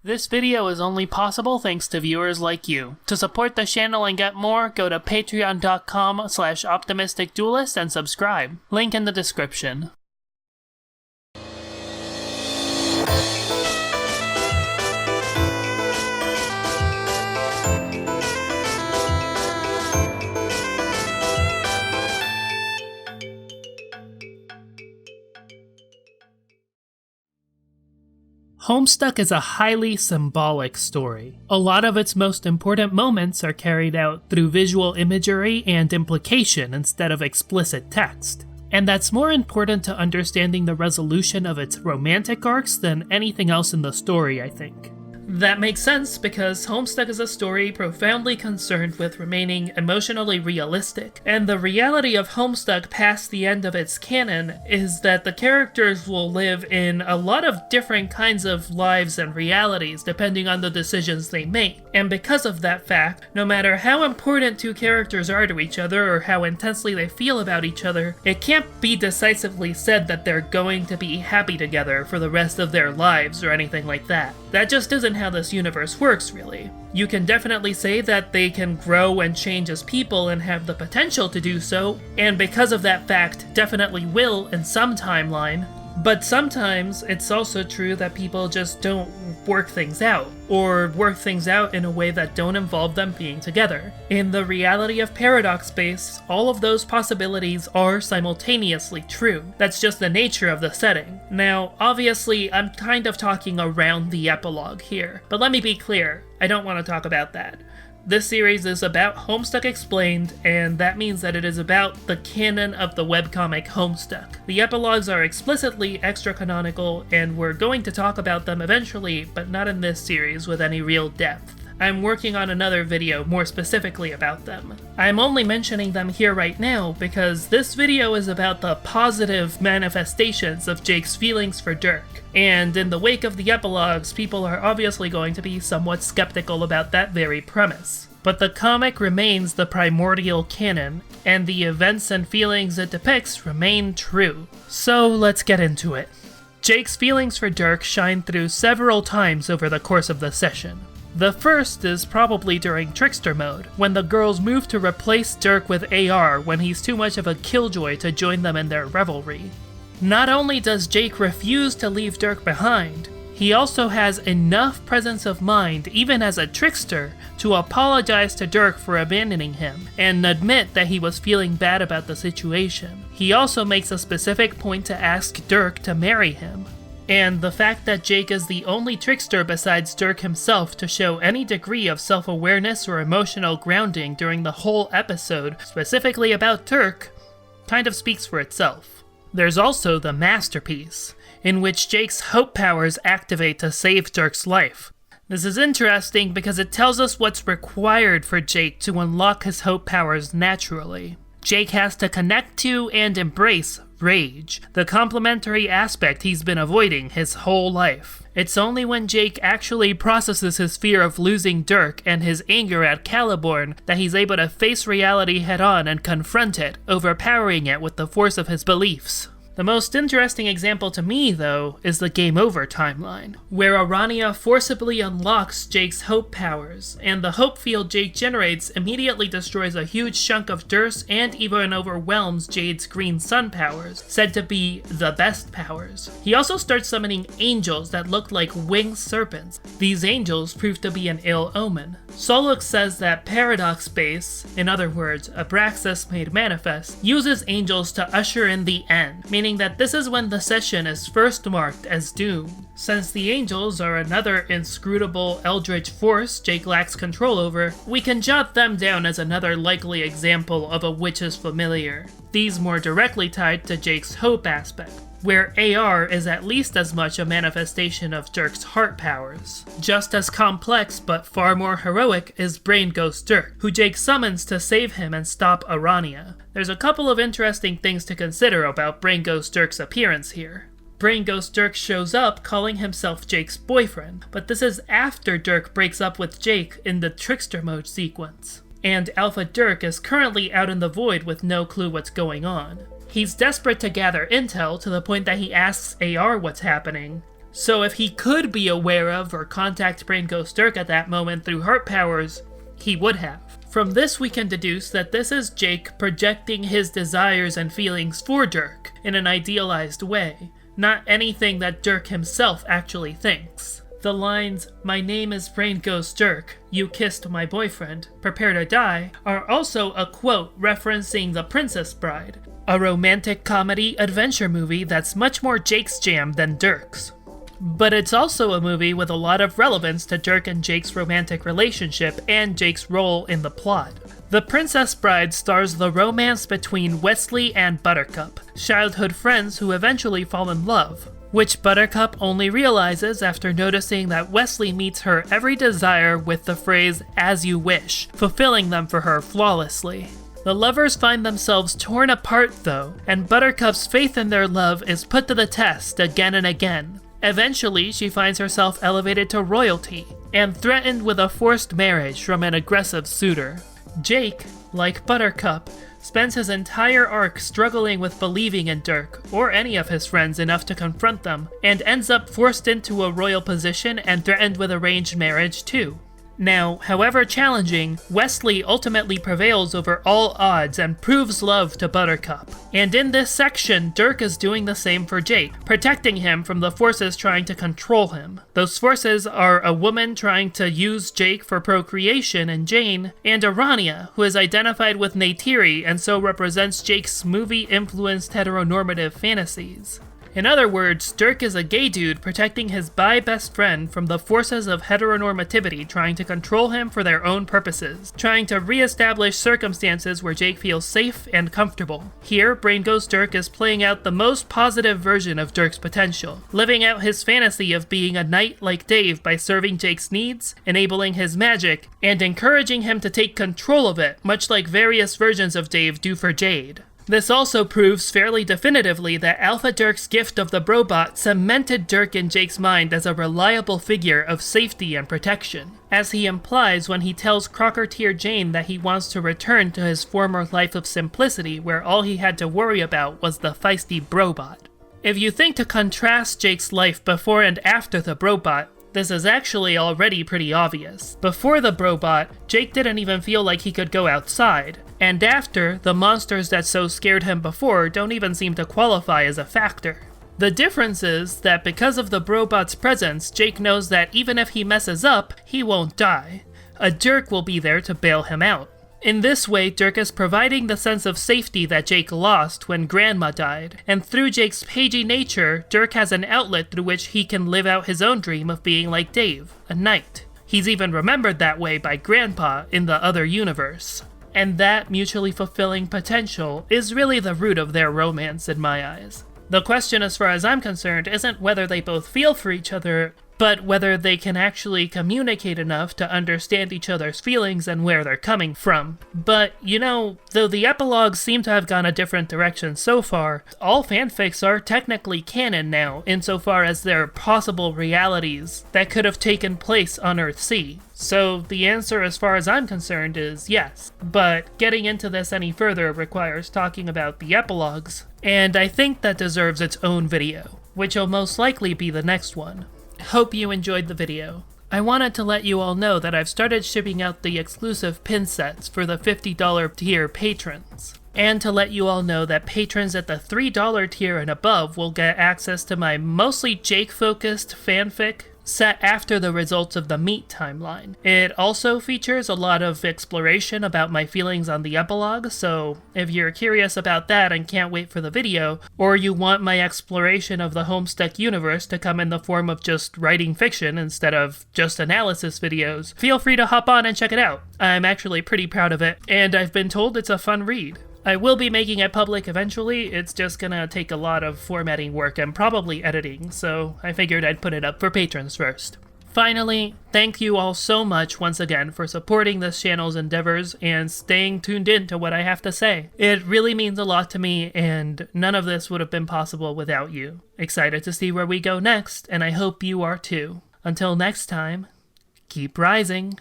This video is only possible thanks to viewers like you. To support the channel and get more, go to patreon.com/optimisticduelist and subscribe. Link in the description. Homestuck is a highly symbolic story. A lot of its most important moments are carried out through visual imagery and implication instead of explicit text. And that's more important to understanding the resolution of its romantic arcs than anything else in the story, I think. That makes sense because Homestuck is a story profoundly concerned with remaining emotionally realistic, and the reality of Homestuck past the end of its canon is that the characters will live in a lot of different kinds of lives and realities depending on the decisions they make. And because of that fact, no matter how important two characters are to each other or how intensely they feel about each other, it can't be decisively said that they're going to be happy together for the rest of their lives or anything like that. That just isn't how this universe works, really. You can definitely say that they can grow and change as people and have the potential to do so, and because of that fact, definitely will in some timeline. But sometimes it's also true that people just don't work things out, or work things out in a way that don't involve them being together. In the reality of Paradox Space, all of those possibilities are simultaneously true. That's just the nature of the setting. Now, obviously, I'm kind of talking around the epilogue here, but let me be clear, I don't want to talk about that. This series is about Homestuck Explained, and that means that it is about the canon of the webcomic Homestuck. The epilogues are explicitly extra-canonical, and we're going to talk about them eventually, but not in this series with any real depth. I'm working on another video more specifically about them. I'm only mentioning them here right now because this video is about the positive manifestations of Jake's feelings for Dirk. And in the wake of the epilogues, people are obviously going to be somewhat skeptical about that very premise. But the comic remains the primordial canon, and the events and feelings it depicts remain true. So let's get into it. Jake's feelings for Dirk shine through several times over the course of the session. The first is probably during Trickster mode, when the girls move to replace Dirk with AR when he's too much of a killjoy to join them in their revelry. Not only does Jake refuse to leave Dirk behind, he also has enough presence of mind, even as a trickster, to apologize to Dirk for abandoning him, and admit that he was feeling bad about the situation. He also makes a specific point to ask Dirk to marry him. And the fact that Jake is the only trickster besides Dirk himself to show any degree of self-awareness or emotional grounding during the whole episode, specifically about Dirk, kind of speaks for itself. There's also the masterpiece, in which Jake's hope powers activate to save Dirk's life. This is interesting because it tells us what's required for Jake to unlock his hope powers naturally. Jake has to connect to and embrace rage, the complementary aspect he's been avoiding his whole life. It's only when Jake actually processes his fear of losing Dirk and his anger at Caliborn that he's able to face reality head-on and confront it, overpowering it with the force of his beliefs. The most interesting example to me, though, is the Game Over timeline, where Arania forcibly unlocks Jake's hope powers, and the hope field Jake generates immediately destroys a huge chunk of Dirk's and even overwhelms Jade's green sun powers, said to be the best powers. He also starts summoning angels that look like winged serpents. These angels prove to be an ill omen. Solux says that Paradox Space, in other words, Abraxas made manifest, uses angels to usher in the end, meaning that this is when the session is first marked as doomed. Since the angels are another inscrutable eldritch force Jake lacks control over, we can jot them down as another likely example of a witch's familiar. These more directly tied to Jake's hope aspect, where AR is at least as much a manifestation of Dirk's heart powers. Just as complex but far more heroic is Brain Ghost Dirk, who Jake summons to save him and stop Arania. There's a couple of interesting things to consider about Brain Ghost Dirk's appearance here. Brain Ghost Dirk shows up calling himself Jake's boyfriend, but this is after Dirk breaks up with Jake in the Trickster mode sequence. And Alpha Dirk is currently out in the void with no clue what's going on. He's desperate to gather intel to the point that he asks AR what's happening, So if he could be aware of or contact Brain Ghost Dirk at that moment through heart powers, he would have. From this we can deduce that this is Jake projecting his desires and feelings for Dirk in an idealized way, not anything that Dirk himself actually thinks. The lines, "My name is Brain Ghost Dirk, you kissed my boyfriend, prepare to die," are also a quote referencing The Princess Bride, a romantic comedy adventure movie that's much more Jake's jam than Dirk's. But it's also a movie with a lot of relevance to Dirk and Jake's romantic relationship and Jake's role in the plot. The Princess Bride stars the romance between Wesley and Buttercup, childhood friends who eventually fall in love, which Buttercup only realizes after noticing that Wesley meets her every desire with the phrase, "as you wish," fulfilling them for her flawlessly. The lovers find themselves torn apart though, and Buttercup's faith in their love is put to the test again and again. Eventually, she finds herself elevated to royalty, and threatened with a forced marriage from an aggressive suitor. Jake, like Buttercup, spends his entire arc struggling with believing in Dirk, or any of his friends enough to confront them, and ends up forced into a royal position and threatened with arranged marriage too. Now, however challenging, Wesley ultimately prevails over all odds and proves love to Buttercup. And in this section, Dirk is doing the same for Jake, protecting him from the forces trying to control him. Those forces are a woman trying to use Jake for procreation in Jane, and Arania, who is identified with Neytiri and so represents Jake's movie-influenced heteronormative fantasies. In other words, Dirk is a gay dude protecting his bi-best friend from the forces of heteronormativity trying to control him for their own purposes, trying to re-establish circumstances where Jake feels safe and comfortable. Here, Brain Ghost Dirk is playing out the most positive version of Dirk's potential, living out his fantasy of being a knight like Dave by serving Jake's needs, enabling his magic, and encouraging him to take control of it, much like various versions of Dave do for Jade. This also proves fairly definitively that Alpha Dirk's gift of the Brobot cemented Dirk in Jake's mind as a reliable figure of safety and protection, as he implies when he tells Crocketeer Jane that he wants to return to his former life of simplicity where all he had to worry about was the feisty Brobot. If you think to contrast Jake's life before and after the Brobot, this is actually already pretty obvious. Before the Brobot, Jake didn't even feel like he could go outside, and after, the monsters that so scared him before don't even seem to qualify as a factor. The difference is that because of the Brobot's presence, Jake knows that even if he messes up, he won't die. A Dirk will be there to bail him out. In this way, Dirk is providing the sense of safety that Jake lost when Grandma died, and through Jake's pagey nature, Dirk has an outlet through which he can live out his own dream of being like Dave, a knight. He's even remembered that way by Grandpa in the other universe. And that mutually fulfilling potential is really the root of their romance in my eyes. The question, as far as I'm concerned, isn't whether they both feel for each other, but whether they can actually communicate enough to understand each other's feelings and where they're coming from. But, you know, though the epilogues seem to have gone a different direction so far, all fanfics are technically canon now, insofar as they're possible realities that could have taken place on Earthsea. So the answer, as far as I'm concerned, is yes. But getting into this any further requires talking about the epilogues, and I think that deserves its own video, which will most likely be the next one. Hope you enjoyed the video. I wanted to let you all know that I've started shipping out the exclusive pin sets for the $50 tier patrons. And to let you all know that patrons at the $3 tier and above will get access to my mostly Jake-focused fanfic set after the results of the Meet timeline. It also features a lot of exploration about my feelings on the epilogue, so if you're curious about that and can't wait for the video, or you want my exploration of the Homestuck universe to come in the form of just writing fiction instead of just analysis videos, feel free to hop on and check it out. I'm actually pretty proud of it, and I've been told it's a fun read. I will be making it public eventually, it's just gonna take a lot of formatting work and probably editing, so I figured I'd put it up for patrons first. Finally, thank you all so much once again for supporting this channel's endeavors and staying tuned in to what I have to say. It really means a lot to me, and none of this would have been possible without you. Excited to see where we go next, and I hope you are too. Until next time, keep rising.